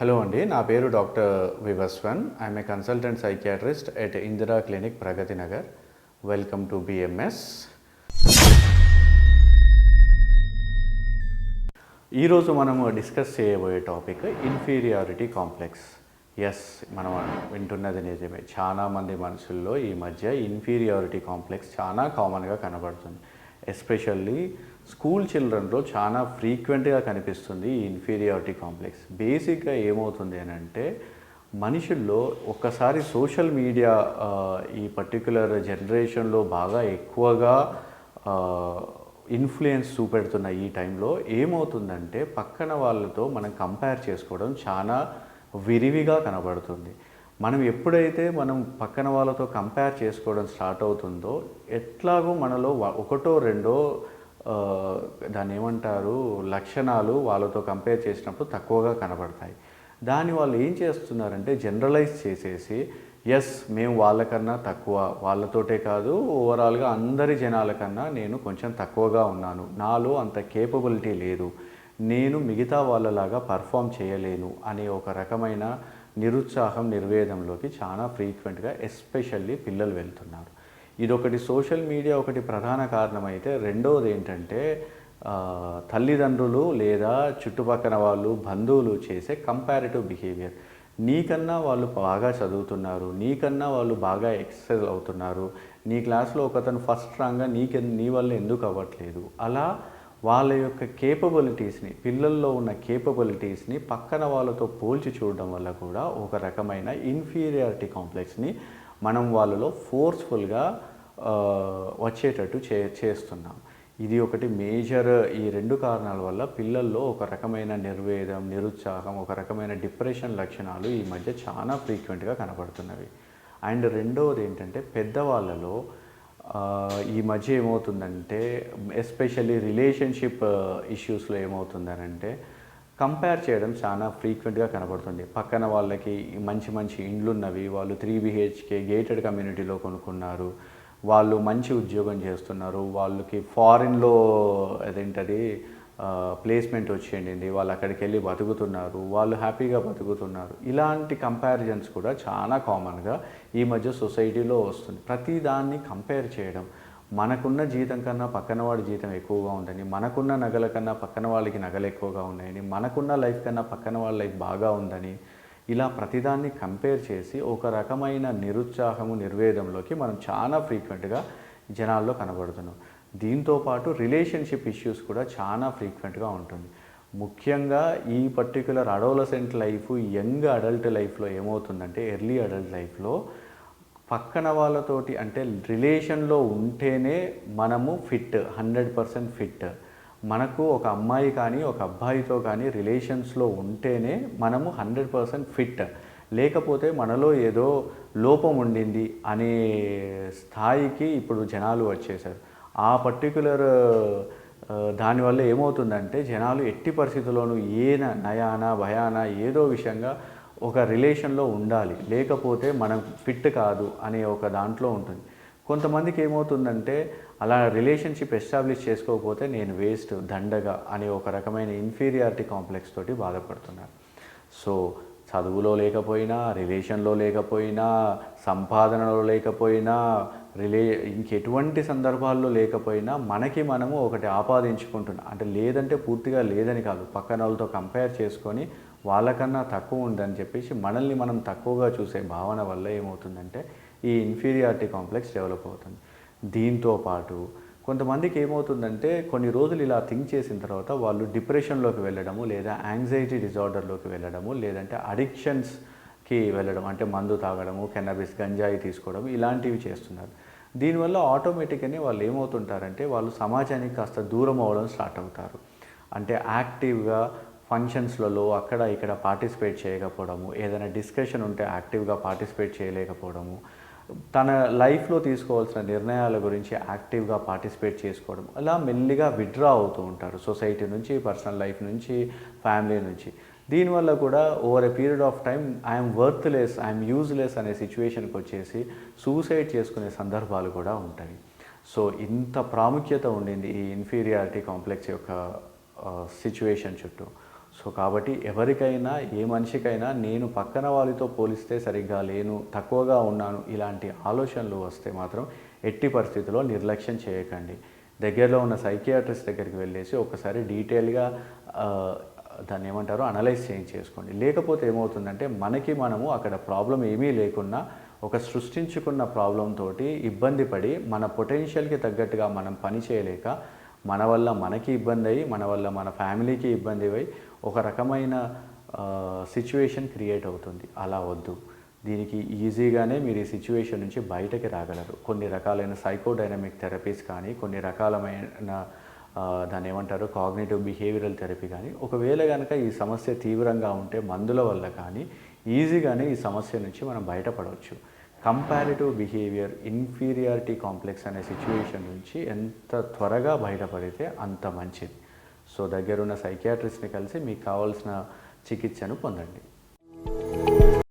Hello అండి, నా పేరు doctor Vivasvan. I'm a consultant psychiatrist at Indira clinic, Pragati Nagar. Welcome to BMS. ఈరోజు మనము డిస్కస్ చేయబోయే టాపిక్ ఇన్ఫీరియారిటీ కాంప్లెక్స్. ఎస్, మనం వింటున్నది నిజమే. చాలామంది మనుషుల్లో ఈ మధ్య ఇన్ఫీరియారిటీ కాంప్లెక్స్ చాలా కామన్గా కనబడుతుంది. ఎస్పెషల్లీ స్కూల్ చిల్డ్రన్లో చాలా ఫ్రీక్వెంట్గా కనిపిస్తుంది ఈ ఇన్ఫీరియారిటీ కాంప్లెక్స్. బేసిక్గా ఏమవుతుంది అని అంటే, మనుషుల్లో ఒక్కసారి సోషల్ మీడియా ఈ పర్టిక్యులర్ జనరేషన్లో బాగా ఎక్కువగా ఇన్ఫ్లుయెన్స్ చూపెడుతున్న ఈ టైంలో ఏమవుతుందంటే, పక్కన వాళ్ళతో మనం కంపేర్ చేసుకోవడం చాలా విరివిగా కనబడుతుంది. మనం ఎప్పుడైతే పక్కన వాళ్ళతో కంపేర్ చేసుకోవడం స్టార్ట్ అవుతుందో, ఎట్లాగో మనలో ఒకటో రెండో దాన్ని ఏమంటారు లక్షణాలు వాళ్ళతో కంపేర్ చేసినప్పుడు తక్కువగా కనబడతాయి. దాన్ని వాళ్ళు ఏం చేస్తున్నారంటే జనరలైజ్ చేసేసి, ఎస్ మేము వాళ్ళకన్నా తక్కువ, వాళ్ళతోటే కాదు ఓవరాల్గా అందరి జనాల కన్నా నేను కొంచెం తక్కువగా ఉన్నాను, నాలో అంత కేపబిలిటీ లేదు, నేను మిగతా వాళ్ళలాగా పర్ఫామ్ చేయలేను అనే ఒక రకమైన నిరుత్సాహం, నిర్వేదంలోకి చాలా ఫ్రీక్వెంట్గా ఎస్పెషల్లీ పిల్లలు వెళ్తున్నారు. ఇదొకటి సోషల్ మీడియా ఒకటి ప్రధాన కారణమైతే, రెండవది ఏంటంటే తల్లిదండ్రులు లేదా చుట్టుపక్కల వాళ్ళు, బంధువులు చేసే కంపారిటివ్ బిహేవియర్. నీకన్నా వాళ్ళు బాగా చదువుతున్నారు, నీకన్నా వాళ్ళు బాగా ఎక్సెల్ అవుతున్నారు, నీ క్లాస్లో ఒకతను ఫస్ట్ రాగా నీ వల్ల ఎందుకు అవ్వట్లేదు, అలా వాళ్ళ యొక్క కేపబిలిటీస్ని, పిల్లల్లో ఉన్న కేపబిలిటీస్ని పక్కన వాళ్ళతో పోల్చి చూడడం వల్ల కూడా ఒక రకమైన ఇన్ఫీరియారిటీ కాంప్లెక్స్ని మనం వాళ్ళలో ఫోర్స్ఫుల్గా వచ్చేటట్టు చేస్తున్నాం. ఇది ఒకటి మేజర్. ఈ రెండు కారణాల వల్ల పిల్లల్లో ఒక రకమైన నిర్వేదం, నిరుత్సాహం, ఒక రకమైన డిప్రెషన్ లక్షణాలు ఈ మధ్య చాలా ఫ్రీక్వెంట్గా కనబడుతున్నవి. అండ్ రెండవది ఏంటంటే, పెద్దవాళ్ళలో ఈ మధ్య ఏమవుతుందంటే, ఎస్పెషల్లీ రిలేషన్షిప్ ఇష్యూస్లో ఏమవుతుందనంటే, కంపేర్ చేయడం చాలా ఫ్రీక్వెంట్గా కనబడుతుంది. పక్కన వాళ్ళకి మంచి మంచి ఇండ్లున్నవి, వాళ్ళు 3 BHK గేటెడ్ కమ్యూనిటీలో కొనుక్కున్నారు, వాళ్ళు మంచి ఉద్యోగం చేస్తున్నారు, వాళ్ళకి ఫారిన్లో అదేంటది ప్లేస్మెంట్ వచ్చేయండి, వాళ్ళు అక్కడికి వెళ్ళి బతుకుతున్నారు, వాళ్ళు హ్యాపీగా బతుకుతున్నారు. ఇలాంటి కంపారిజన్స్ కూడా చాలా కామన్గా ఈ మధ్య సొసైటీలో వస్తుంది. ప్రతిదాన్ని కంపేర్ చేయడం, మనకున్న జీతం కన్నా పక్కన వాడి జీతం ఎక్కువగా ఉందని, మనకున్న నగల కన్నా పక్కన వాళ్ళకి నగలు ఎక్కువగా ఉన్నాయని, మనకున్న లైఫ్ కన్నా పక్కన వాళ్ళ లైఫ్ బాగా ఉందని, ఇలా ప్రతిదాన్ని కంపేర్ చేసి ఒక రకమైన నిరుత్సాహము, నిర్వేదంలోకి మనం చాలా ఫ్రీక్వెంట్గా జనాల్లో కనబడుతున్నాం. దీంతోపాటు రిలేషన్షిప్ ఇష్యూస్ కూడా చాలా ఫ్రీక్వెంట్గా ఉంటుంది. ముఖ్యంగా ఈ particular adolescent life, young adult లైఫ్లో ఏమవుతుందంటే, ఎర్లీ అడల్ట్ లైఫ్లో పక్కన వాళ్ళతోటి అంటే రిలేషన్లో ఉంటేనే మనము ఫిట్, 100% ఫిట్. మనకు ఒక అమ్మాయి కానీ ఒక అబ్బాయితో కానీ రిలేషన్స్లో ఉంటేనే మనము 100% ఫిట్. లేకపోతే మనలో ఏదో లోపం ఉండింది అనే స్థాయికి ఇప్పుడు జనాలు వచ్చేసారు. ఆ పర్టిక్యులర్ దానివల్ల ఏమవుతుందంటే, జనాలు ఎట్టి పరిస్థితుల్లోనూ నయాన భయాన ఏదో విషయంగా ఒక రిలేషన్లో ఉండాలి, లేకపోతే మనం ఫిట్ కాదు అనే ఒక దాంట్లో ఉంటుంది. కొంతమందికి ఏమవుతుందంటే, అలా రిలేషన్షిప్ ఎస్టాబ్లిష్ చేసుకోకపోతే నేను వేస్ట్, దండగా అనే ఒక రకమైన ఇన్ఫీరియారిటీ కాంప్లెక్స్ తోటి బాధపడుతున్నారు. సో చదువులో లేకపోయినా, రిలేషన్లో లేకపోయినా, సంపాదనలో లేకపోయినా, ఇంకెటువంటి సందర్భాల్లో లేకపోయినా మనకి మనము ఒకటి ఆపాదించుకుంటున్నాం. అంటే లేదంటే పూర్తిగా లేదని కాదు, పక్కన వాళ్ళతో కంపేర్ చేసుకొని వాళ్ళకన్నా తక్కువ ఉందని చెప్పేసి మనల్ని మనం తక్కువగా చూసే భావన వల్ల ఏమవుతుందంటే ఈ ఇన్ఫీరియారిటీ కాంప్లెక్స్ డెవలప్ అవుతుంది. దీంతో పాటు కొంతమందికి ఏమవుతుందంటే, కొన్ని రోజులు ఇలా థింక్ చేసిన తర్వాత వాళ్ళు డిప్రెషన్లోకి వెళ్ళడము, లేదా యాంగ్జైటీ డిజార్డర్లోకి వెళ్ళడము, లేదంటే అడిక్షన్స్కి వెళ్ళడం, అంటే మందు తాగడము, కెన్నబిస్, గంజాయి తీసుకోవడం, ఇలాంటివి చేస్తున్నారు. దీనివల్ల ఆటోమేటిక్గానే వాళ్ళు ఏమవుతుంటారంటే, వాళ్ళు సమాజానికి కాస్త దూరం అవ్వడం స్టార్ట్ అవుతారు. అంటే యాక్టివ్గా ఫంక్షన్స్లలో అక్కడ ఇక్కడ పార్టిసిపేట్ చేయకపోవడము, ఏదైనా డిస్కషన్ ఉంటే యాక్టివ్గా పార్టిసిపేట్ చేయలేకపోవడము, తన లైఫ్లో తీసుకోవాల్సిన నిర్ణయాల గురించి యాక్టివ్గా పార్టిసిపేట్ చేసుకోవడం, అలా మెల్లిగా విత్డ్రా అవుతూ ఉంటారు సొసైటీ నుంచి, పర్సనల్ లైఫ్ నుంచి, ఫ్యామిలీ నుంచి. దీనివల్ల కూడా over a period of time I'm worthless, I'm useless అనే సిచ్యువేషన్కి వచ్చేసి సూసైడ్ చేసుకునే సందర్భాలు కూడా ఉంటాయి. సో ఇంత ప్రాముఖ్యత ఉండింది ఈ ఇన్ఫీరియారిటీ కాంప్లెక్స్ యొక్క సిచ్యువేషన్ చుట్టూ. సో కాబట్టి ఎవరికైనా ఏ మనిషికైనా నేను పక్కన వాళ్ళతో పోలిస్తే సరిగ్గా లేను, తక్కువగా ఉన్నాను ఇలాంటి ఆలోచనలు వస్తే మాత్రం ఎట్టి పరిస్థితుల్లో నిర్లక్ష్యం చేయకండి. దగ్గరలో ఉన్న సైకియాట్రిస్ట్ దగ్గరికి వెళ్ళేసి ఒకసారి డీటెయిల్గా దాన్ని ఏమంటారో అనలైజ్ చేసుకోండి. లేకపోతే ఏమవుతుందంటే మనము అక్కడ ప్రాబ్లం ఏమీ లేకున్నా ఒక సృష్టించుకున్న ప్రాబ్లం తోటి ఇబ్బంది పడి మన పొటెన్షియల్కి తగ్గట్టుగా మనం పని చేయలేక మన వల్ల మనకి ఇబ్బంది అయ్యి, మన వల్ల మన ఫ్యామిలీకి ఇబ్బంది అయ్యి ఒక రకమైన సిచ్యువేషన్ క్రియేట్ అవుతుంది. అలా వద్దు. దీనికి ఈజీగానే మీరు ఈ సిచ్యువేషన్ నుంచి బయటకి రాగలరు. కొన్ని రకాలైన సైకోడైనమిక్ థెరపీస్ కానీ, కొన్ని రకాలమైన దాన్ని ఏమంటారు కాగ్నిటివ్ బిహేవియరల్ థెరపీ కానీ, ఒకవేళ కనుక ఈ సమస్య తీవ్రంగా ఉంటే మందుల వల్ల కానీ ఈజీగానే ఈ సమస్య నుంచి మనం బయటపడవచ్చు. కంపారిటివ్ బిహేవియర్, ఇన్ఫీరియారిటీ కాంప్లెక్స్ అనే సిచ్యువేషన్ నుంచి ఎంత త్వరగా బయటపడితే అంత మంచిది. సో దగ్గరున్న సైకియాట్రిస్ట్ని కలిసి మీకు కావాల్సిన చికిత్సను పొందండి.